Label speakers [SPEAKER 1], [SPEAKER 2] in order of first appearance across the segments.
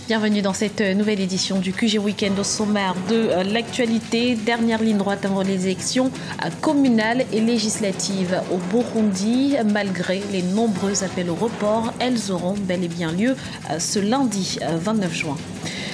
[SPEAKER 1] Bienvenue dans cette nouvelle édition du QG Week-end. Au sommaire de l'actualité, dernière ligne droite avant les élections communales et législatives au Burundi. Malgré les nombreux appels au report, elles auront bel et bien lieu ce lundi 29 juin.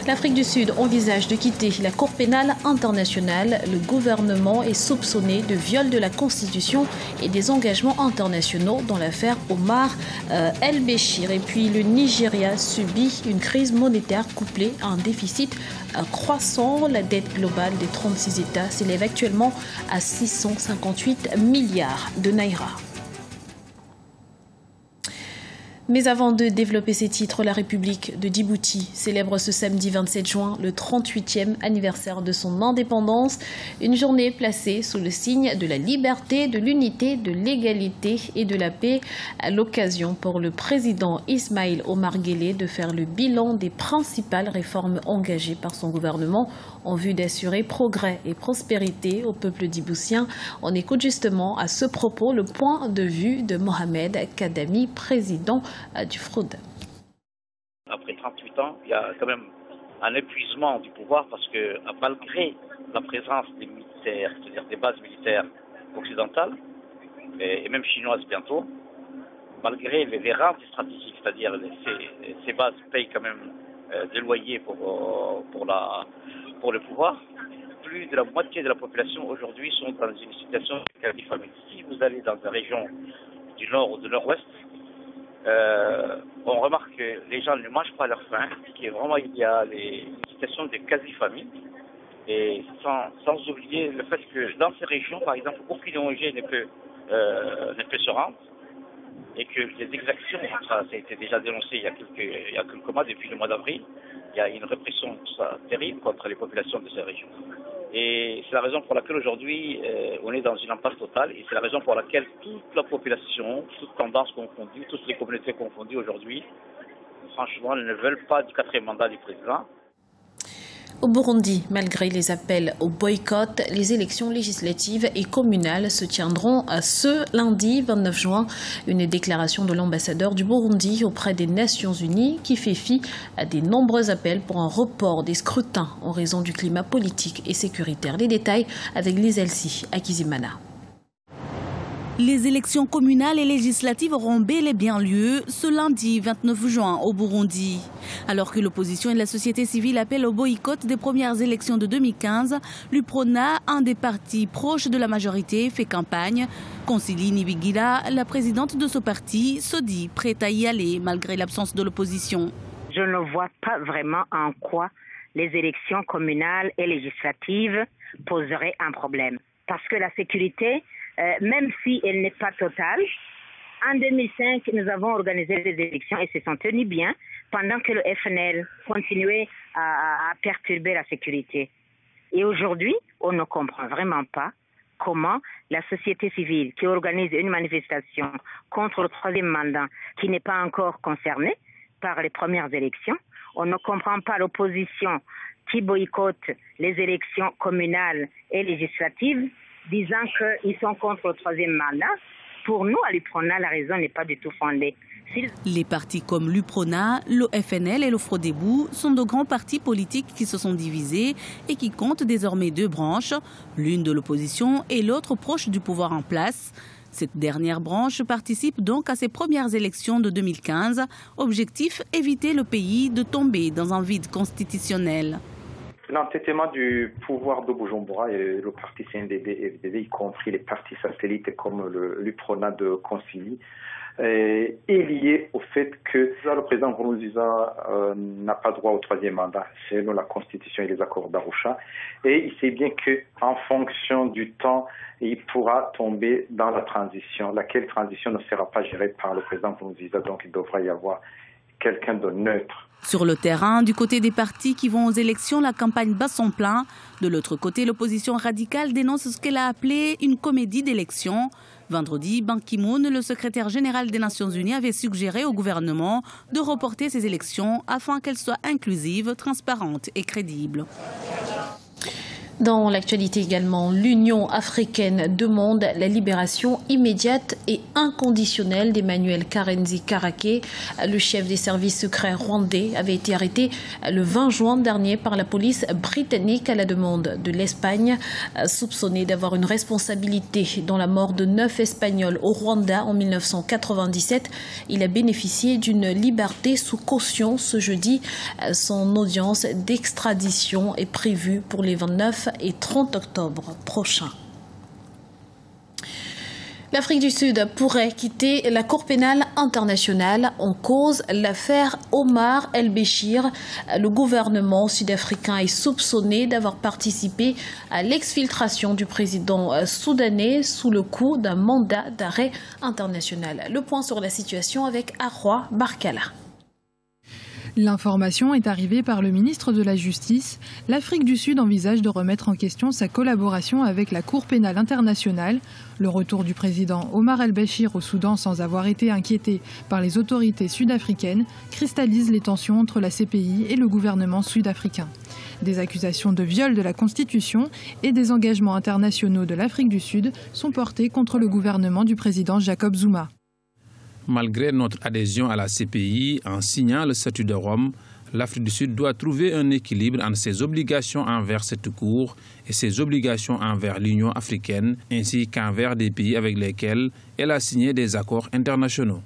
[SPEAKER 1] L'Afrique du Sud envisage de quitter la Cour pénale internationale. Le gouvernement est soupçonné de viol de la Constitution et des engagements internationaux dans l'affaire Omar El-Béchir. Et puis le Nigeria subit une crise monétaire couplée à un déficit croissant. La dette globale des 36 États s'élève actuellement à 658 milliards de naira. Mais avant de développer ces titres, la République de Djibouti célèbre ce samedi 27 juin le 38e anniversaire de son indépendance. Une journée placée sous le signe de la liberté, de l'unité, de l'égalité et de la paix. À l'occasion pour le président Ismaïl Omar Guelleh de faire le bilan des principales réformes engagées par son gouvernement en vue d'assurer progrès et prospérité au peuple djiboutien. On écoute justement à ce propos le point de vue de Mohamed Kadami, président du FROUD.
[SPEAKER 2] Après 38 ans, il y a quand même un épuisement du pouvoir parce que malgré la présence des militaires, c'est-à-dire des bases militaires occidentales et même chinoises bientôt, malgré les rentes stratégiques, c'est-à-dire ces bases payent quand même des loyers pour le pouvoir, plus de la moitié de la population aujourd'hui sont dans une situation de quasi-famine. Si vous allez dans la région du nord ou de nord-ouest, on remarque que les gens ne mangent pas leur faim, vraiment il y a une situation de quasi-famine, et sans oublier le fait que dans ces régions, par exemple, aucune ONG ne peut se rendre, et que les exactions, ça a été déjà dénoncé il y a quelques mois, depuis le mois d'avril, il y a une répression terrible contre les populations de ces régions. Et c'est la raison pour laquelle aujourd'hui on est dans une impasse totale, et c'est la raison pour laquelle toute la population, toutes tendances confondues, toutes les communautés confondues aujourd'hui, franchement, ne veulent pas du 4e mandat du président.
[SPEAKER 1] Au Burundi, malgré les appels au boycott, les élections législatives et communales se tiendront ce lundi 29 juin. Une déclaration de l'ambassadeur du Burundi auprès des Nations Unies qui fait fi à des nombreux appels pour un report des scrutins en raison du climat politique et sécuritaire. Les détails avec Lise Elsi Akizimana.
[SPEAKER 3] Les élections communales et législatives auront bel et bien lieu ce lundi 29 juin au Burundi. Alors que l'opposition et la société civile appellent au boycott des premières élections de 2015, l'UPRONA, un des partis proches de la majorité, fait campagne. Concilie Nibigira, la présidente de ce parti, se dit prête à y aller malgré l'absence de l'opposition.
[SPEAKER 4] Je ne vois pas vraiment en quoi les élections communales et législatives poseraient un problème. Parce que la sécurité, même si elle n'est pas totale, en 2005, nous avons organisé des élections et se sont tenues bien pendant que le FNL continuait à perturber la sécurité. Et aujourd'hui, on ne comprend vraiment pas comment la société civile qui organise une manifestation contre le 3e mandat, qui n'est pas encore concernée par les premières élections, on ne comprend pas l'opposition qui boycotte les élections communales et législatives, disant qu'ils sont contre le 3e mandat. Pour nous, à l'UPRONA, la raison n'est pas du tout fondée.
[SPEAKER 3] Les partis comme l'UPRONA, le FNL et le FRODEBU sont de grands partis politiques qui se sont divisés et qui comptent désormais 2 branches, l'une de l'opposition et l'autre proche du pouvoir en place. Cette dernière branche participe donc à ces premières élections de 2015. Objectif, éviter le pays de tomber dans un vide constitutionnel.
[SPEAKER 5] L'entêtement du pouvoir de Bujumbura et le parti CNDD-FDD, y compris les partis satellites comme l'UPRONA de Concilie, est lié au fait que le président Nkurunziza n'a pas droit au 3e mandat selon la Constitution et les accords d'Arusha. Et il sait bien qu'en fonction du temps, il pourra tomber dans la transition, laquelle transition ne sera pas gérée par le président Nkurunziza. Donc il devra y avoir quelqu'un de neutre.
[SPEAKER 3] Sur le terrain, du côté des partis qui vont aux élections, la campagne bat son plein. De l'autre côté, l'opposition radicale dénonce ce qu'elle a appelé une comédie d'élections. Vendredi, Ban Ki-moon, le secrétaire général des Nations Unies, avait suggéré au gouvernement de reporter ces élections afin qu'elles soient inclusives, transparentes et crédibles.
[SPEAKER 1] Dans l'actualité également, l'Union africaine demande la libération immédiate et inconditionnelle d'Emmanuel Karenzi Karake. Le chef des services secrets rwandais avait été arrêté le 20 juin dernier par la police britannique à la demande de l'Espagne, soupçonné d'avoir une responsabilité dans la mort de 9 Espagnols au Rwanda en 1997. Il a bénéficié d'une liberté sous caution ce jeudi. Son audience d'extradition est prévue pour les 29 et 30 octobre prochains. L'Afrique du Sud pourrait quitter la Cour pénale internationale en cause l'affaire Omar el-Béchir. Le gouvernement sud-africain est soupçonné d'avoir participé à l'exfiltration du président soudanais sous le coup d'un mandat d'arrêt international. Le point sur la situation avec Arwa Barkala.
[SPEAKER 6] L'information est arrivée par le ministre de la Justice. L'Afrique du Sud envisage de remettre en question sa collaboration avec la Cour pénale internationale. Le retour du président Omar el-Béchir au Soudan sans avoir été inquiété par les autorités sud-africaines cristallise les tensions entre la CPI et le gouvernement sud-africain. Des accusations de viol de la Constitution et des engagements internationaux de l'Afrique du Sud sont portés contre le gouvernement du président Jacob Zuma.
[SPEAKER 7] Malgré notre adhésion à la CPI, en signant le statut de Rome, l'Afrique du Sud doit trouver un équilibre entre ses obligations envers cette Cour et ses obligations envers l'Union africaine, ainsi qu'envers des pays avec lesquels elle a signé des accords internationaux.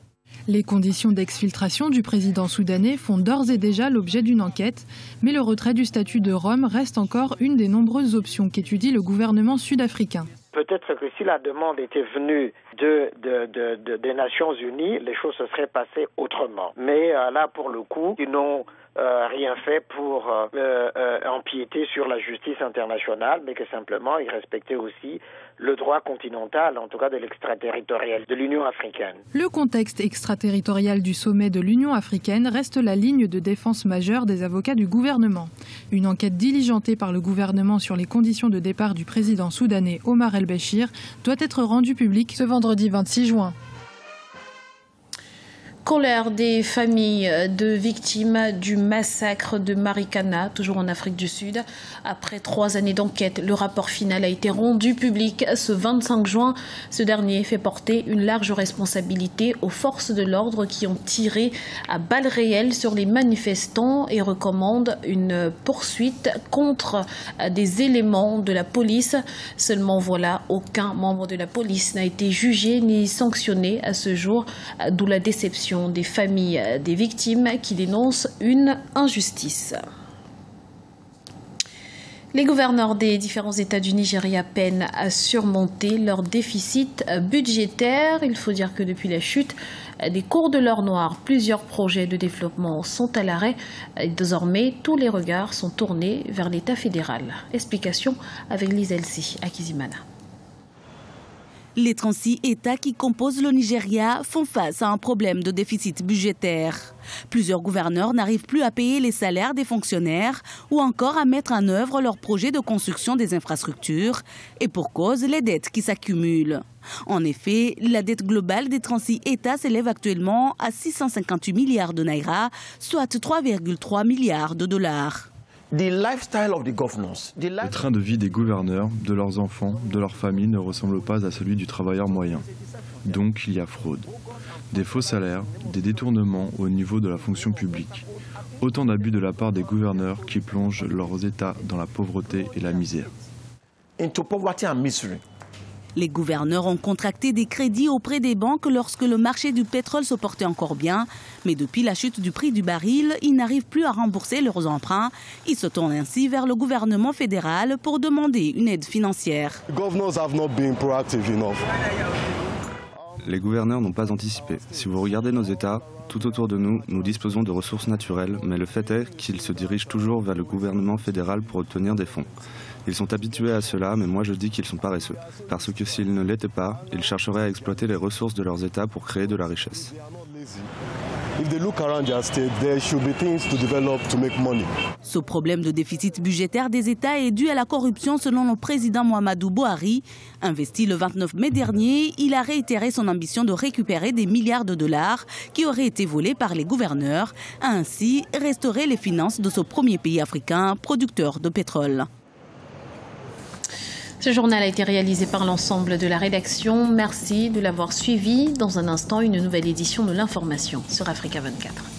[SPEAKER 6] Les conditions d'exfiltration du président soudanais font d'ores et déjà l'objet d'une enquête, mais le retrait du statut de Rome reste encore une des nombreuses options qu'étudie le gouvernement sud-africain.
[SPEAKER 8] Peut-être que si la demande était venue des Nations Unies, les choses se seraient passées autrement. Mais là, pour le coup, ils n'ont rien fait pour empiéter sur la justice internationale, mais que simplement ils respectaient aussi le droit continental, en tout cas de l'extraterritorial de l'Union africaine.
[SPEAKER 6] Le contexte extraterritorial du sommet de l'Union africaine reste la ligne de défense majeure des avocats du gouvernement. Une enquête diligentée par le gouvernement sur les conditions de départ du président soudanais Omar el-Béchir doit être rendue publique ce vendredi 26 juin.
[SPEAKER 1] Colère des familles de victimes du massacre de Marikana, toujours en Afrique du Sud. Après 3 années d'enquête, le rapport final a été rendu public ce 25 juin. Ce dernier fait porter une large responsabilité aux forces de l'ordre qui ont tiré à balles réelles sur les manifestants et recommande une poursuite contre des éléments de la police. Seulement voilà, aucun membre de la police n'a été jugé ni sanctionné à ce jour, d'où la déception des familles des victimes qui dénoncent une injustice. Les gouverneurs des différents États du Nigeria peinent à surmonter leur déficit budgétaire. Il faut dire que depuis la chute des cours de l'or noir, plusieurs projets de développement sont à l'arrêt. Désormais, tous les regards sont tournés vers l'État fédéral. Explication avec Lise Elsie à Kizimana.
[SPEAKER 3] Les 36 États qui composent le Nigeria font face à un problème de déficit budgétaire. Plusieurs gouverneurs n'arrivent plus à payer les salaires des fonctionnaires ou encore à mettre en œuvre leurs projets de construction des infrastructures, et pour cause les dettes qui s'accumulent. En effet, la dette globale des 36 États s'élève actuellement à 658 milliards de naira, soit 3,3 milliards de dollars.
[SPEAKER 9] Le train de vie des gouverneurs, de leurs enfants, de leurs familles ne ressemble pas à celui du travailleur moyen. Donc il y a fraude. Des faux salaires, des détournements au niveau de la fonction publique. Autant d'abus de la part des gouverneurs qui plongent leurs États dans la pauvreté et la misère.
[SPEAKER 3] Les gouverneurs ont contracté des crédits auprès des banques lorsque le marché du pétrole se portait encore bien. Mais depuis la chute du prix du baril, ils n'arrivent plus à rembourser leurs emprunts. Ils se tournent ainsi vers le gouvernement fédéral pour demander une aide financière.
[SPEAKER 10] Les gouverneurs n'ont pas anticipé. Si vous regardez nos États, tout autour de nous, nous disposons de ressources naturelles, mais le fait est qu'ils se dirigent toujours vers le gouvernement fédéral pour obtenir des fonds. Ils sont habitués à cela, mais moi je dis qu'ils sont paresseux. Parce que s'ils ne l'étaient pas, ils chercheraient à exploiter les ressources de leurs États pour créer de la richesse.
[SPEAKER 3] Ce problème de déficit budgétaire des États est dû à la corruption selon le président Muhammadu Buhari. Investi le 29 mai dernier, il a réitéré son ambition de récupérer des milliards de dollars qui auraient été volés par les gouverneurs, a ainsi restauré les finances de ce premier pays africain producteur de pétrole.
[SPEAKER 1] Ce journal a été réalisé par l'ensemble de la rédaction. Merci de l'avoir suivi. Dans un instant, une nouvelle édition de l'information sur Africa 24.